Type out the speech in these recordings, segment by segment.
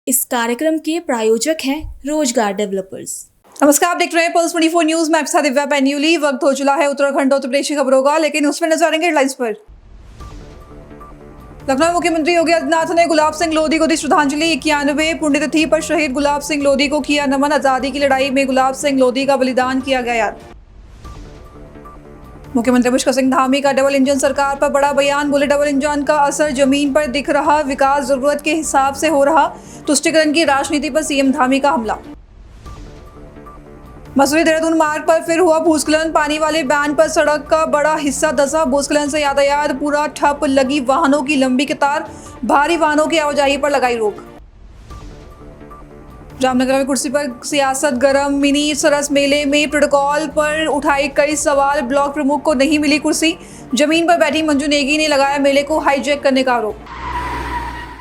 इस कार्यक्रम के प्रायोजक हैं रोजगार डेवलपर्स। नमस्कार, आप देख रहे हैं पल्स 24 न्यूज। मैं आपके साथ दिव्या पैन्यूली। वक्त हो चला है उत्तराखंड और उत्तर प्रदेश की खबरों का, लेकिन उसमें नजर आएंगे हेडलाइंस पर। लखनऊ मुख्यमंत्री योगी आदित्यनाथ ने गुलाब सिंह लोधी को दी श्रद्धांजलि। 91 पुण्यतिथि पर शहीद गुलाब सिंह लोधी को किया नमन। आजादी की लड़ाई में गुलाब सिंह लोधी का बलिदान किया गया याद। मुख्यमंत्री पुष्कर सिंह धामी का डबल इंजन सरकार पर बड़ा बयान। बोले, डबल इंजन का असर जमीन पर दिख रहा, विकास जरूरत के हिसाब से हो रहा। तुष्टीकरण की राजनीति पर सीएम धामी का हमला। मसूरी देहरादून मार्ग पर फिर हुआ भूस्खलन। पानी वाले बैंड पर सड़क का बड़ा हिस्सा धंसा। भूस्खलन से यातायात पूरा ठप। लगी वाहनों की लंबी कतार। भारी वाहनों की आवाजाही पर लगाई रोक। जामनगर में कुर्सी पर सियासत गरम। मिनी सरस मेले में प्रोटोकॉल पर उठाए कई सवाल। ब्लॉक प्रमुख को नहीं मिली कुर्सी। जमीन पर बैठी मंजू नेगी ने लगाया मेले को हाईजैक करने का आरोप।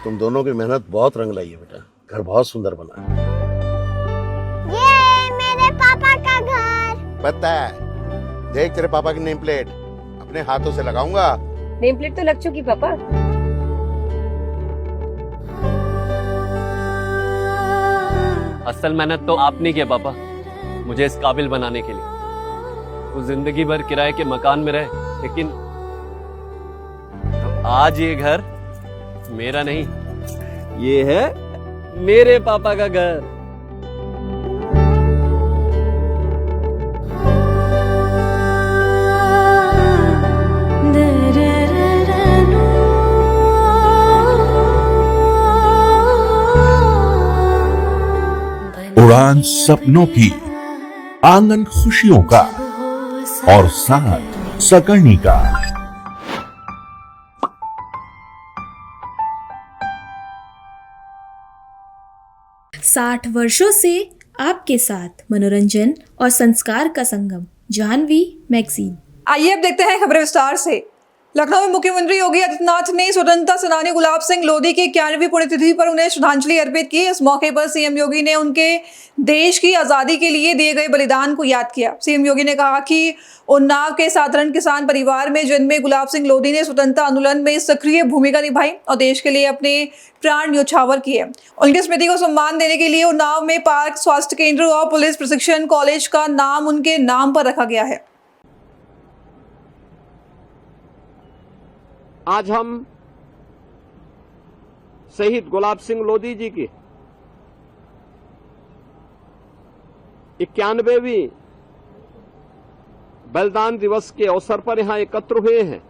तुम दोनों की मेहनत बहुत रंग लाई है बेटा। घर बहुत सुंदर बना है। ये मेरे पापा का घर। पता है, देख तेरे पापा की नेम प्लेट अपने हाथों से लगाऊंगा। नेम प्लेट तो लग चुकी पापा। असल मेहनत तो आपने किया पापा, मुझे इस काबिल बनाने के लिए। वो जिंदगी भर किराए के मकान में रहे, लेकिन आज ये घर मेरा नहीं, ये है मेरे पापा का घर। उड़ान सपनों की, आंगन खुशियों का और साथ सकर्णी का। साठ वर्षों से आपके साथ मनोरंजन और संस्कार का संगम, जाह्नवी मैगजीन। आइए अब देखते हैं खबरें विस्तार से। लखनऊ में मुख्यमंत्री योगी आदित्यनाथ ने स्वतंत्रता सेनानी गुलाब सिंह लोधी की 91वीं पुण्यतिथि पर उन्हें श्रद्धांजलि अर्पित की। इस मौके पर सीएम योगी ने उनके देश की आजादी के लिए दिए गए बलिदान को याद किया। सीएम योगी ने कहा कि उन्नाव के साधारण किसान परिवार में जन्मे गुलाब सिंह लोधी ने स्वतंत्रता आंदोलन में सक्रिय भूमिका निभाई और देश के लिए अपने प्राण न्यौछावर किए। उनकी स्मृति को सम्मान देने के लिए उन्नाव में पार्क, स्वास्थ्य केंद्र और पुलिस प्रशिक्षण कॉलेज का नाम उनके नाम पर रखा गया है। आज हम शहीद गुलाब सिंह लोधी जी की 91वीं बलिदान दिवस के अवसर पर यहां एकत्र हुए हैं।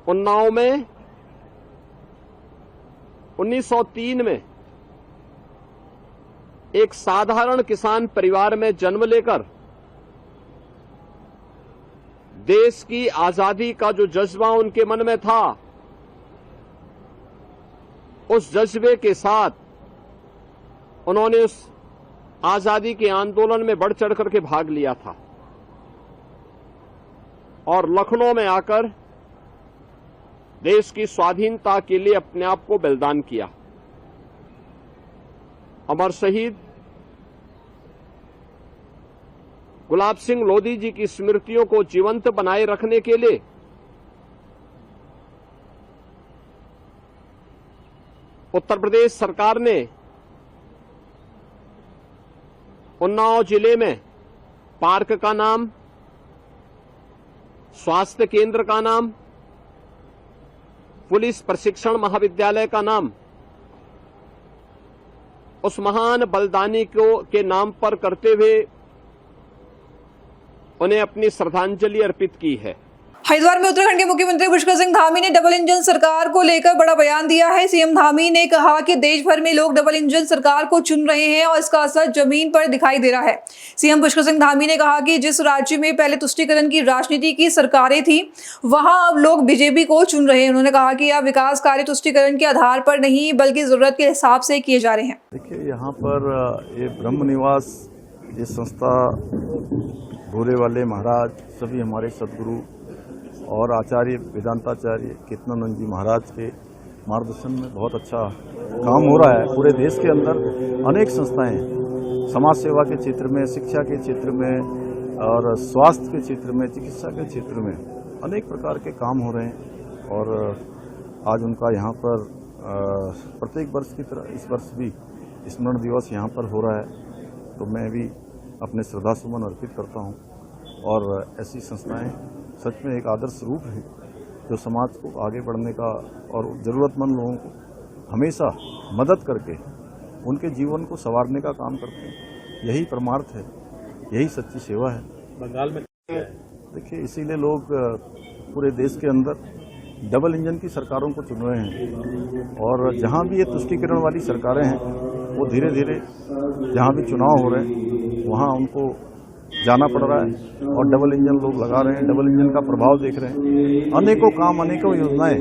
उन्नाव में 1903 में एक साधारण किसान परिवार में जन्म लेकर देश की आजादी का जो जज्बा उनके मन में था, उस जज्बे के साथ उन्होंने उस आजादी के आंदोलन में बढ़ चढ़ करके भाग लिया था और लखनऊ में आकर देश की स्वाधीनता के लिए अपने आप को बलिदान किया। अमर शहीद गुलाब सिंह लोधी जी की स्मृतियों को जीवंत बनाए रखने के लिए उत्तर प्रदेश सरकार ने उन्नाव जिले में पार्क का नाम, स्वास्थ्य केंद्र का नाम, पुलिस प्रशिक्षण महाविद्यालय का नाम उस महान बलिदानी के नाम पर करते हुए उन्हें अपनी श्रद्धांजलि अर्पित की है। हरिद्वार में उत्तराखंड के मुख्यमंत्री पुष्कर सिंह धामी ने डबल इंजन सरकार को लेकर बड़ा बयान दिया है। सीएम धामी ने कहा कि देश भर में लोग डबल इंजन सरकार को चुन रहे हैं और इसका असर जमीन पर दिखाई दे रहा है। सीएम पुष्कर सिंह धामी ने कहा कि जिस राज्य में पहले तुष्टीकरण की राजनीति की सरकारें थी, वहां अब लोग बीजेपी को चुन रहे हैं। उन्होंने कहा कि अब विकास कार्य तुष्टीकरण के आधार पर नहीं बल्कि जरूरत के हिसाब से किए जा रहे हैं। देखिए, यहाँ पर ये ब्रह्म निवास, ये संस्था, भूरे वाले महाराज, सभी हमारे सदगुरु और आचार्य वेदांताचार्य कीर्तनानंद जी महाराज के मार्गदर्शन में बहुत अच्छा काम हो रहा है। पूरे देश के अंदर अनेक संस्थाएं समाज सेवा के क्षेत्र में, शिक्षा के क्षेत्र में और स्वास्थ्य के क्षेत्र में, चिकित्सा के क्षेत्र में अनेक प्रकार के काम हो रहे हैं और आज उनका यहाँ पर प्रत्येक वर्ष की तरह इस वर्ष भी स्मरण दिवस यहाँ पर हो रहा है, तो मैं भी अपने श्रद्धासुमन अर्पित करता हूँ। और ऐसी संस्थाएं सच में एक आदर्श रूप है जो समाज को आगे बढ़ने का और ज़रूरतमंद लोगों को हमेशा मदद करके उनके जीवन को संवारने का काम करते हैं। यही परमार्थ है, यही सच्ची सेवा है। बंगाल में देखिए, इसीलिए लोग पूरे देश के अंदर डबल इंजन की सरकारों को चुन रहे हैं, और जहां भी ये तुष्टीकरण वाली सरकारें हैं वो धीरे धीरे जहां भी चुनाव हो रहे हैं वहां उनको जाना पड़ रहा है और डबल इंजन लोग लगा रहे हैं, डबल इंजन का प्रभाव देख रहे हैं। अनेकों काम, अनेकों योजनाएं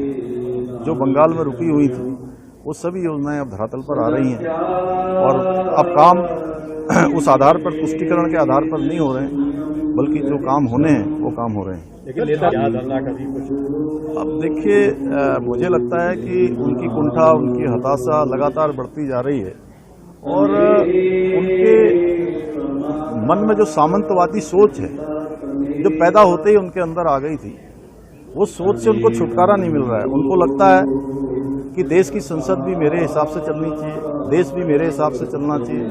जो बंगाल में रुकी हुई थी वो सभी योजनाएं अब धरातल पर आ रही हैं, और अब काम उस आधार पर, तुष्टीकरण के आधार पर नहीं हो रहे हैं, बल्कि जो काम होने हैं वो काम हो रहे हैं। अब देखिए, मुझे लगता है कि उनकी कुंठा, उनकी हताशा लगातार बढ़ती जा रही है, और उनके मन में जो सामंतवादी सोच है जो पैदा होते ही उनके अंदर आ गई थी, वो सोच से उनको छुटकारा नहीं मिल रहा है। उनको लगता है कि देश की संसद भी मेरे हिसाब से चलनी चाहिए, देश भी मेरे हिसाब से चलना चाहिए।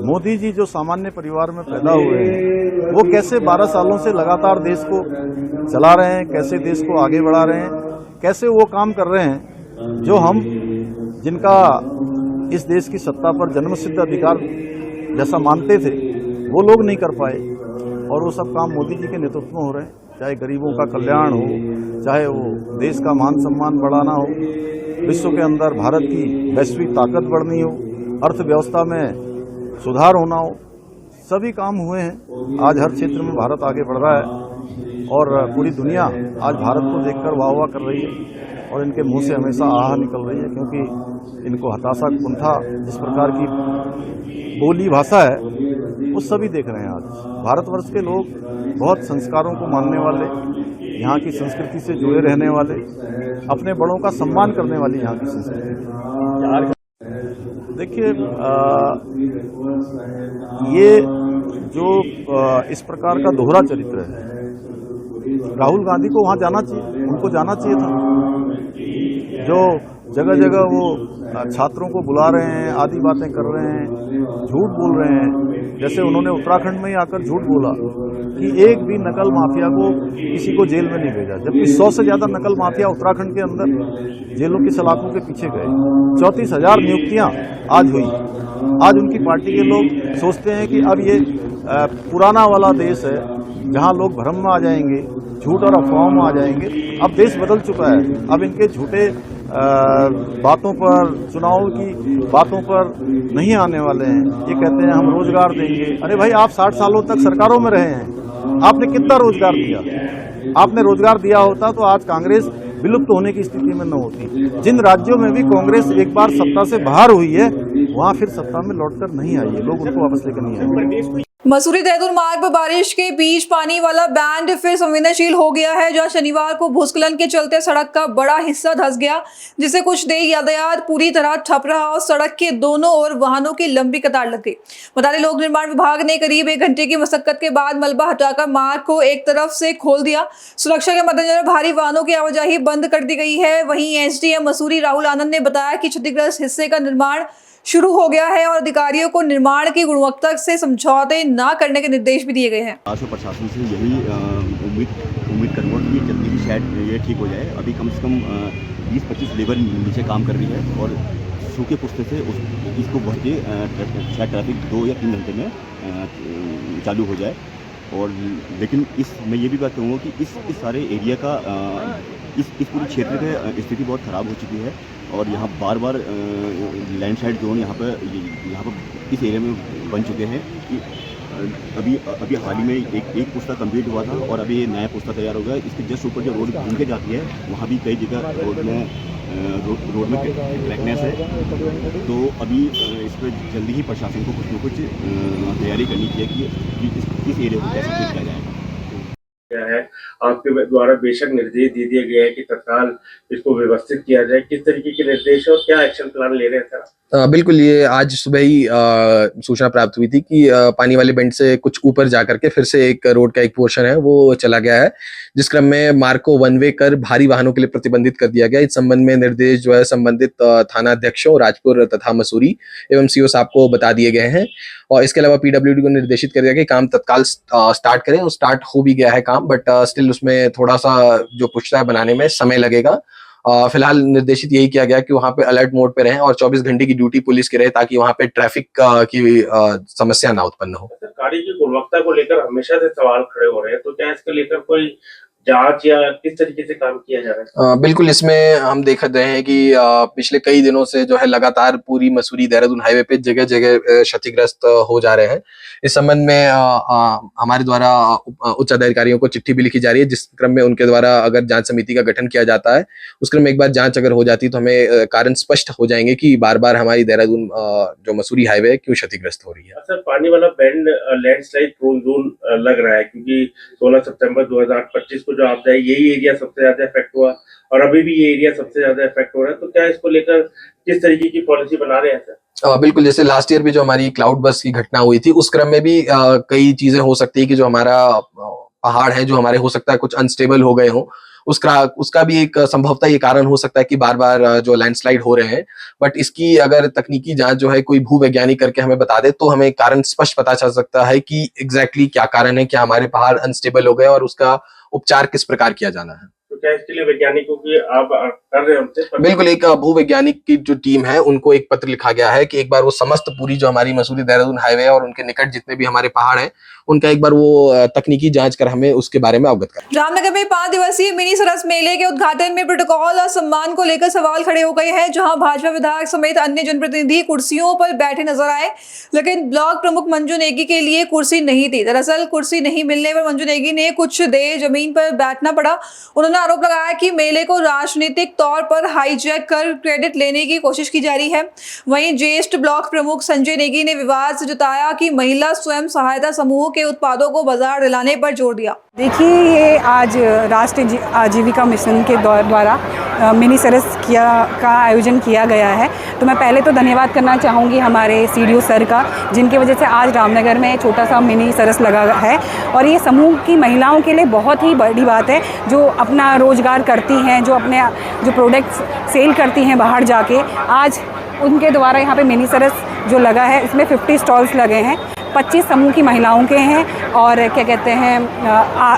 मोदी जी जो सामान्य परिवार में पैदा हुए हैं, वो कैसे 12 सालों से लगातार देश को चला रहे हैं, कैसे देश को आगे बढ़ा रहे हैं, कैसे वो काम कर रहे हैं जो हम, जिनका इस देश की सत्ता पर जन्मसिद्ध अधिकार जैसा मानते थे, वो लोग नहीं कर पाए। और वो सब काम मोदी जी के नेतृत्व में हो रहे हैं, चाहे गरीबों का कल्याण हो, चाहे वो देश का मान सम्मान बढ़ाना हो, विश्व के अंदर भारत की वैश्विक ताकत बढ़नी हो, अर्थव्यवस्था में सुधार होना हो, सभी काम हुए हैं। आज हर क्षेत्र में भारत आगे बढ़ रहा है, और पूरी दुनिया आज भारत को देखकर वाह वाह कर रही है, और इनके मुंह से हमेशा आह निकल रही है, क्योंकि इनको हताशा, कुंठा जिस प्रकार की बोली भाषा है वो सभी देख रहे हैं। आज भारतवर्ष के लोग बहुत संस्कारों को मानने वाले, यहाँ की संस्कृति से जुड़े रहने वाले, अपने बड़ों का सम्मान करने वाली यहाँ की संस्कृति। देखिए, ये जो इस प्रकार का दोहरा चरित्र है, राहुल गांधी को वहां जाना चाहिए, उनको जाना चाहिए था। जो जगह जगह वो छात्रों को बुला रहे हैं, आदि बातें कर रहे हैं, झूठ बोल रहे हैं, जैसे उन्होंने उत्तराखंड में ही आकर झूठ बोला कि एक भी नकल माफिया को किसी को जेल में नहीं भेजा, जबकि 100 से ज्यादा नकल माफिया उत्तराखंड के अंदर जेलों की सलाखों के पीछे गए। 34,000 नियुक्तियां आज हुई। आज उनकी पार्टी के लोग सोचते हैं कि अब ये पुराना वाला देश है जहां लोग भ्रम में आ जाएंगे, झूठ और अफवाहों में आ जाएंगे। अब देश बदल चुका है, अब इनके झूठे बातों पर, चुनाव की बातों पर नहीं आने वाले हैं। ये कहते हैं हम रोजगार देंगे। अरे भाई, आप 60 सालों तक सरकारों में रहे हैं, आपने कितना रोजगार दिया? आपने रोजगार दिया होता तो आज कांग्रेस विलुप्त होने की स्थिति में न होती। जिन राज्यों में भी कांग्रेस एक बार सत्ता से बाहर हुई है, वहां फिर सत्ता में लौटकर नहीं आई है, लोग उनको वापस लेकर नहीं आए। मसूरी देहरादून मार्ग पर बारिश के बीच पानी वाला बैंड फिर संवेदनशील हो गया है, जहां शनिवार को भूस्खलन के चलते सड़क का बड़ा हिस्सा धंस गया, जिससे कुछ देर यातायात पूरी तरह ठप रहा और सड़क के दोनों ओर वाहनों की लंबी कतार लग गई। बता दें, लोक निर्माण विभाग ने करीब 1 घंटे की मशक्कत के बाद मलबा हटाकर मार्ग को एक तरफ से खोल दिया। सुरक्षा के मद्देनजर भारी वाहनों की आवाजाही बंद कर दी गई है। वहीं एसडीएम मसूरी राहुल आनंद ने बताया कि क्षतिग्रस्त हिस्से का निर्माण शुरू हो गया है और अधिकारियों को निर्माण की गुणवत्ता से समझौते न करने के निर्देश भी दिए गए हैं। आज प्रशासन से यही उम्मीद करूँगा कि ये जल्दी ही शायद ये ठीक हो जाए। अभी कम से कम 20-25 लेबर नीचे काम कर रही है, और सूखे पुस्ते से इसको भर के शायद ट्रैफिक 2 या 3 घंटे में चालू हो जाए। और लेकिन मैं ये भी बात कहूँगा कि इस सारे एरिया का, इस पूरे क्षेत्र की स्थिति बहुत ख़राब हो चुकी है, और यहाँ बार बार लैंडस्लाइड जोन यहाँ पर इस एरिया में बन चुके हैं। कि अभी हाल ही में एक पुस्ता कंप्लीट हुआ था, और अभी ये नया पुस्ता तैयार हो गया। इसके जस्ट ऊपर जो रोड घूम के जाती है, वहाँ भी कई जगह रोड में क्रैकनेस है। तो अभी इस पर जल्दी ही प्रशासन को कुछ न कुछ तैयारी करनी चाहिए कि इस एरिया को कैसे ठीक किया जाएगा। है आपके द्वारा बेशक निर्देश दे दिया गया है कि तत्काल इसको व्यवस्थित किया जाए, किस तरीके के निर्देश और क्या एक्शन प्लान ले रहे हैं सर? बिल्कुल, ये आज सुबह ही सूचना प्राप्त हुई थी कि पानी वाले बेंड से कुछ ऊपर जाकर के फिर से एक रोड का एक पोर्शन है वो चला गया है, जिस क्रम में मार्ग को वन वे कर भारी वाहनों के लिए प्रतिबंधित कर दिया गया। इस संबंध में निर्देश जो है संबंधित थाना अध्यक्षों राजपुर तथा मसूरी एवं सीओ साहब को बता दिए गए हैं और इसके अलावा पीडब्ल्यूडी को निर्देशित कर दिया गया कि काम तत्काल स्टार्ट करें और स्टार्ट हो भी गया है काम, बट स्टिल उसमें थोड़ा सा जो पुछता है बनाने में समय लगेगा। फिलहाल निर्देशित यही किया गया कि वहां पे अलर्ट मोड पे रहें और 24 घंटे की ड्यूटी पुलिस की रहे ताकि वहां पे ट्रैफिक की समस्या ना उत्पन्न हो। कार्य की गुणवत्ता को लेकर हमेशा से सवाल खड़े हो रहे हैं, तो क्या इसको लेकर कोई जांच या किस तरीके से काम किया जा रहा है? बिल्कुल, इसमें हम देख रहे हैं कि पिछले कई दिनों से जो है लगातार पूरी मसूरी देहरादून हाईवे पे जगह जगह क्षतिग्रस्त हो जा रहे हैं। इस संबंध में हमारे द्वारा उच्च अधिकारियों को चिट्ठी भी लिखी जा रही है, जिस क्रम में उनके द्वारा अगर जांच समिति का गठन किया जाता है, उस क्रम में एक बार जांच अगर हो जाती तो हमें कारण स्पष्ट हो जाएंगे कि बार बार हमारी देहरादून जो मसूरी हाईवे क्यों क्षतिग्रस्त हो रही है। सर, पानी वाला बैंड लैंडस्लाइड प्रोन जोन लग रहा है क्योंकि 16 सितंबर 2025 को जो आपदा है यही एरिया सबसे ज्यादा इफेक्ट हुआ और अभी भी ये एरिया सबसे ज्यादा इफेक्ट हो रहा है, तो क्या इसको लेकर किस तरीके की पॉलिसी बना रहे हैं सर? बिल्कुल, जैसे लास्ट ईयर भी जो हमारी क्लाउड बस की घटना हुई थी उस क्रम में भी कई चीजें हो सकती है कि जो हमारा पहाड़ है जो हमारे हो सकता है कुछ अनस्टेबल हो गए हो, उसका भी एक संभवतः ये कारण हो सकता है कि बार बार जो लैंडस्लाइड हो रहे हैं, बट इसकी अगर तकनीकी जांच जो है कोई भूवैज्ञानिक करके हमें बता दे तो हमें कारण स्पष्ट पता चल सकता है कि एग्जैक्टली क्या कारण है, क्या हमारे पहाड़ अनस्टेबल हो गए और उसका उपचार किस प्रकार किया जाना है। तो क्या इसके लिए वैज्ञानिकों की आप कर रहे हैं उनसे? बिल्कुल, एक भूवैज्ञानिक की जो टीम है उनको एक पत्र लिखा गया है कि एक बार वो समस्त पूरी जो हमारी मसूरी देहरादून हाईवे और उनके निकट जितने भी हमारे पहाड़ हैं उनका एक बार वो तकनीकी जांच कर हमें उसके बारे में अवगत करें। रामनगर में 5 दिवसीय मिनी सरस मेले के उद्घाटन में प्रोटोकॉल और सम्मान को लेकर सवाल खड़े हो गए हैं, जहां भाजपा विधायक समेत अन्य जनप्रतिनिधि कुर्सियों पर बैठे नजर आए, लेकिन ब्लॉक प्रमुख मंजू नेगी के लिए कुर्सी नहीं थी। दरअसल कुर्सी नहीं मिलने पर मंजू नेगी ने कुछ देर जमीन पर बैठना पड़ा। उन्होंने आरोप लगाया कि मेले को राजनीतिक तौर पर हाईजैक कर क्रेडिट लेने की कोशिश की जा रही है। वहीं ज्येष्ठ ब्लॉक प्रमुख संजय नेगी ने विवाद से जताया कि महिला स्वयं सहायता समूह के उत्पादों को बाजार दिलाने पर जोर दिया। देखिए, ये आज राष्ट्रीय आजीविका मिशन के द्वारा मिनी सरस का आयोजन किया गया है। तो मैं पहले तो धन्यवाद करना चाहूँगी हमारे सीडीओ सर का, जिनकी वजह से आज रामनगर में छोटा सा मिनी सरस लगा है और ये समूह की महिलाओं के लिए बहुत ही बड़ी बात है, जो अपना रोजगार करती हैं, जो प्रोडक्ट्स सेल करती हैं बाहर जाके। आज उनके द्वारा यहाँ पे मिनी सरस जो लगा है इसमें 50 स्टॉल्स लगे हैं, 25 समूह की महिलाओं के हैं और क्या कहते हैं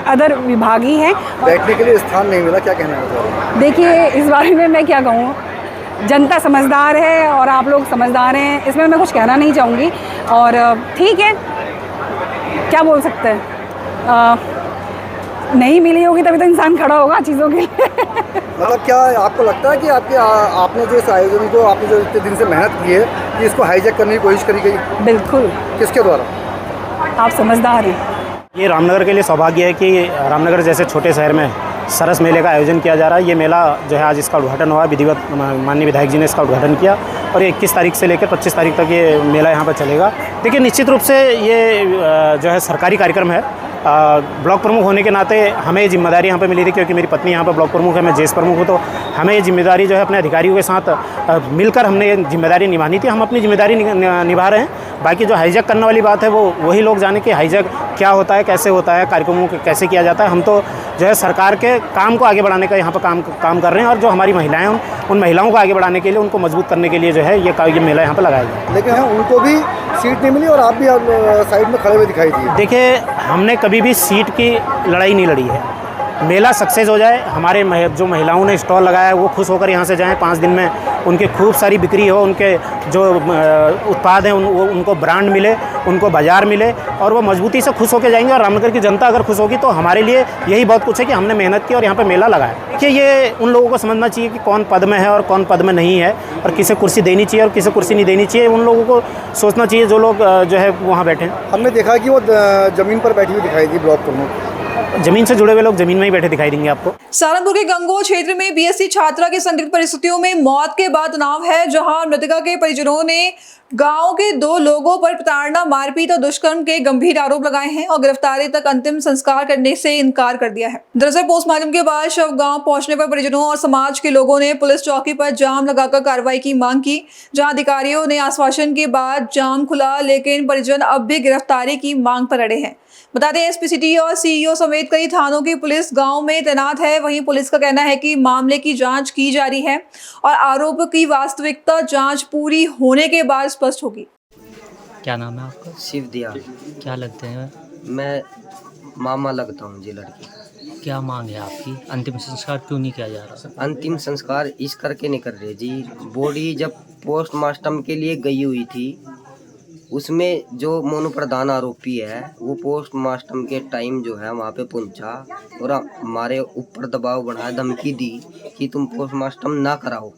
अदर विभागी हैं। बैठने के लिए स्थान नहीं मिला, क्या कहना है? देखिए, इस बारे में मैं क्या कहूँ, जनता समझदार है और आप लोग समझदार हैं, इसमें मैं कुछ कहना नहीं चाहूँगी। और ठीक है, क्या बोल सकते हैं, नहीं मिली होगी तभी तो इंसान खड़ा होगा चीज़ों के लिए। मतलब क्या आपको लगता है कि आपने जो इस आयोजन को आपने जो इतने दिन से मेहनत की है कि इसको हाईजैक करने की कोशिश करी गई? बिल्कुल। किसके द्वारा? आप समझदार हैं। ये रामनगर के लिए सौभाग्य है कि रामनगर जैसे छोटे शहर में सरस मेले का आयोजन किया जा रहा है। ये मेला जो है आज इसका उद्घाटन हुआ, विधिवत माननीय विधायक जी ने इसका उद्घाटन किया और 21 तारीख से लेकर 25 तारीख तक ये मेला यहाँ पर चलेगा। देखिए, निश्चित रूप से ये जो है सरकारी कार्यक्रम है। ब्लॉक प्रमुख होने के नाते हमें ये जिम्मेदारी यहाँ पे मिली थी, क्योंकि मेरी पत्नी यहाँ पर ब्लॉक प्रमुख है, मैं जेस प्रमुख हूँ, तो हमें ये जिम्मेदारी जो है अपने अधिकारियों के साथ मिलकर हमने ये जिम्मेदारी निभानी थी। हम अपनी जिम्मेदारी निभा रहे हैं। बाकी जो हाईजैक करने वाली बात है वो वही लोग जाने कि हाईजैक क्या होता है, कैसे होता है, कार्यक्रमों को कैसे किया जाता है। हम तो जो है सरकार के काम को आगे बढ़ाने का यहाँ पर काम कर रहे हैं और जो हमारी महिलाएं उन महिलाओं को आगे बढ़ाने के लिए, उनको मजबूत करने के लिए जो है ये मेला यहाँ पर लगाया गया। लेकिन उनको भी सीट नहीं मिली और आप भी साइड में खड़े हुए दिखाई दिए। देखिए, हमने कभी भी सीट की लड़ाई नहीं लड़ी है। मेला सक्सेस हो जाए, हमारे जो महिलाओं ने स्टॉल लगाया है वो खुश होकर यहाँ से जाएं, 5 दिन में उनकी खूब सारी बिक्री हो, उनके जो उत्पाद हैं उनको ब्रांड मिले, उनको बाज़ार मिले और वो मजबूती से खुश होकर जाएंगे। और रामनगर की जनता अगर खुश होगी तो हमारे लिए यही बहुत कुछ है कि हमने मेहनत की और यहाँ पे मेला लगाया। देखिए, ये उन लोगों को समझना चाहिए कि कौन पद में है और कौन पद में नहीं है और किसे कुर्सी देनी चाहिए और किसे कुर्सी नहीं देनी चाहिए। उन लोगों को सोचना चाहिए जो लोग जो है वहाँ बैठे हैं। हमने देखा कि वो ज़मीन पर बैठी हुई दिखाई दी ब्लॉक प्रमुख। जमीन से जुड़े हुए लोग जमीन में ही बैठे दिखाई देंगे आपको। सहारनपुर के गंगोह क्षेत्र में बीएससी छात्रा की संदिग्ध परिस्थितियों में मौत के बाद तनाव है, जहां मृतका के परिजनों ने गांव के 2 लोगों पर प्रताड़ना, मारपीट और दुष्कर्म के गंभीर आरोप लगाए हैं और गिरफ्तारी तक अंतिम संस्कार करने से इनकार कर दिया है। दरअसल पोस्टमार्टम के बाद शव गांव पहुंचने पर परिजनों और समाज के लोगों ने पुलिस चौकी पर जाम लगाकर कार्रवाई की मांग की, जहां अधिकारियों ने आश्वासन के बाद जाम खुला, लेकिन परिजन अब भी गिरफ्तारी की मांग पर अड़े हैं। बता दें, एसपी सिटी और सीईओ समेत कई थानों की पुलिस गांव में तैनात है। वहीं पुलिस का कहना है कि मामले की जांच की जा रही है और आरोप की वास्तविकता जांच पूरी होने के बाद स्पष्ट होगी। क्या नाम है आपका? शिव दिया। क्या लगते हैं? मैं मामा लगता हूँ जी लड़की। क्या मांग है आपकी? अंतिम संस्कार क्यों नहीं किया जा रहा? अंतिम संस्कार इस करके नहीं कर रहे जी, बॉडी जब पोस्टमार्टम के लिए गई हुई थी, उसमें जो मोनू प्रधान आरोपी है वो पोस्टमार्टम के टाइम जो है वहाँ पे पहुँचा और हमारे ऊपर दबाव बढ़ाया, धमकी दी कि तुम पोस्टमार्टम ना कराओ।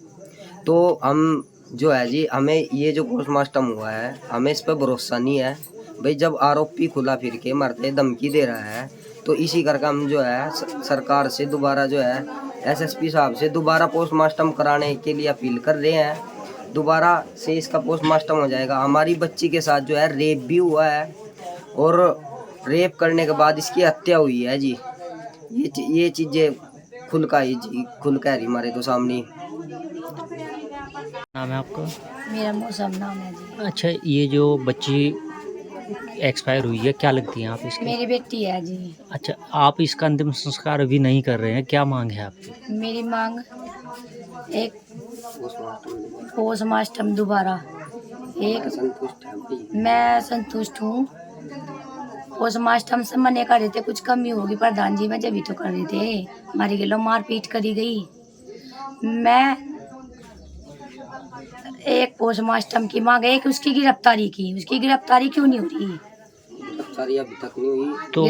तो हम जो है जी, हमें ये जो पोस्टमार्टम हुआ है हमें इस पर भरोसा नहीं है भाई। जब आरोपी खुला फिर के मरते धमकी दे रहा है, तो इसी करके हम जो है सरकार से दोबारा जो है एसएसपी साहब से दोबारा पोस्टमार्टम कराने के लिए अपील कर रहे हैं। दोबारा से इसका पोस्टमार्टम हो जाएगा। हमारी बच्ची के साथ जो है रेप भी हुआ है और रेप करने के बाद इसकी हत्या हुई है जी। ये चीज़ें खुल कर ही हमारे तो सामने। नाम है आपका? मेरा मौसम नाम है जी। अच्छा, ये जो बच्ची एक्सपायर हुई है, क्या लगती है आप इसकी? मेरी बेटी है जी। अच्छा, आप इसका अंतिम संस्कार अभी नहीं कर रहे हैं, क्या मांग है आपकी? मेरी मांग एक पोस्टमार्टम दोबारा मैं संतुष्ट हूँ। पोस्टमार्टम से मने कर रहे थे, कुछ कमी होगी प्रधान जी, मैं जब भी तो कर रहे थे। हमारी के लोग मारपीट करी गई। मैं एक पोस्टमार्टम की मांग है, एक उसकी गिरफ्तारी की। उसकी गिरफ्तारी क्यों नहीं हो रही? गिरफ्तारी अभी तक नहीं हुई तो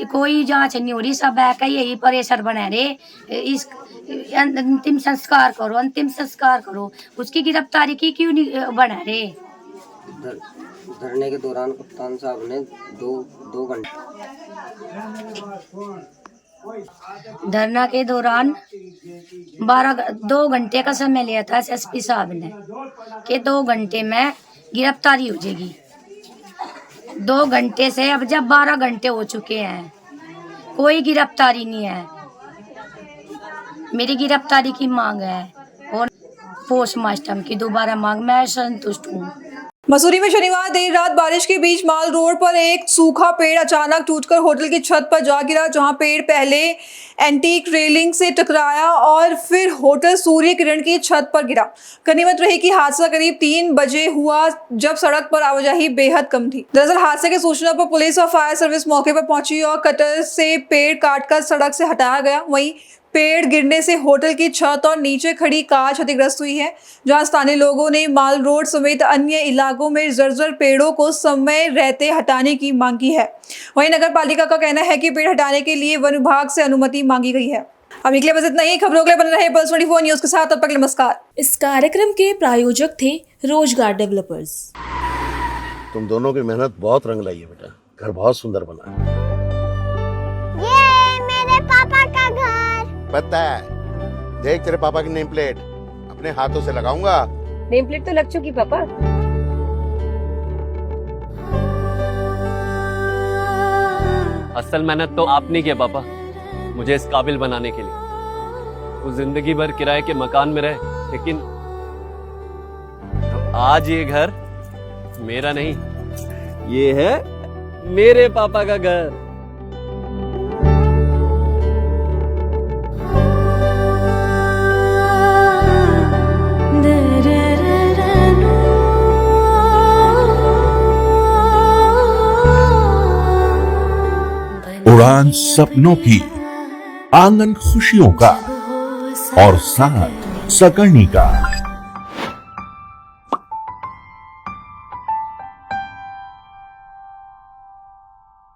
कोई जांच नहीं हो रही। सब है का यही प्रेशर बना रहे, इस अंतिम संस्कार करो, अंतिम संस्कार करो। उसकी गिरफ्तारी की क्यों नहीं बना रहे? धरने के दौरान कप्तान साहब ने दो घंटे धरना के दौरान 2 घंटे का समय लिया था एसएसपी साहब ने कि 2 घंटे में गिरफ्तारी हो जाएगी। 2 घंटे से अब जब 12 घंटे हो चुके हैं, कोई गिरफ्तारी नहीं है। मेरी गिरफ्तारी की मांग है और पोस्टमार्टम की दोबारा मांग। मैं संतुष्ट हूँ। मसूरी में शनिवार देर रात बारिश के बीच माल रोड पर एक सूखा पेड़ अचानक टूटकर होटल की छत पर जा गिरा, जहां पेड़ पहले एंटीक रेलिंग से टकराया और फिर होटल सूर्य किरण की छत पर गिरा। गनीमत रही कि हादसा करीब 3 बजे हुआ, जब सड़क पर आवाजाही बेहद कम थी। दरअसल हादसे की सूचना पर पुलिस और फायर सर्विस मौके पर पहुंची और कटर से पेड़ काटकर सड़क से हटाया गया। वहीं पेड़ गिरने से होटल की छत और नीचे खड़ी कार क्षतिग्रस्त हुई है, जहां स्थानीय लोगों ने माल रोड समेत अन्य इलाकों में जर्जर पेड़ों को समय रहते हटाने की मांग की है। वहीं नगर पालिका का कहना है कि पेड़ हटाने के लिए वन विभाग से अनुमति मांगी गई है। अभी के लिए बस इतना ही। खबरों के लिए बने रहे पल्स 24 न्यूज के साथ। तब तक नमस्कार। इस कार्यक्रम के प्रायोजक थे रोजगार डेवलपर्स। तुम दोनों की मेहनत बहुत रंग लाई है बेटा, घर बहुत सुंदर बना है। ये मेरे पापा का घर। पता है, देख तेरे पापा की नेम प्लेट अपने हाथों से लगाऊंगा। नेम प्लेट तो लग चुकी पापा। असल मेहनत तो आपने किया पापा, मुझे इस काबिल बनाने के लिए। वो जिंदगी भर किराए के मकान में रहे, लेकिन आज ये घर मेरा नहीं, ये है मेरे पापा का घर। उड़ान सपनों की, आंगन खुशियों का और साथ सकर्णी का।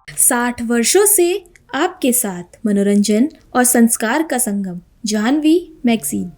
60 वर्षों से आपके साथ मनोरंजन और संस्कार का संगम, जाह्नवी मैगजीन।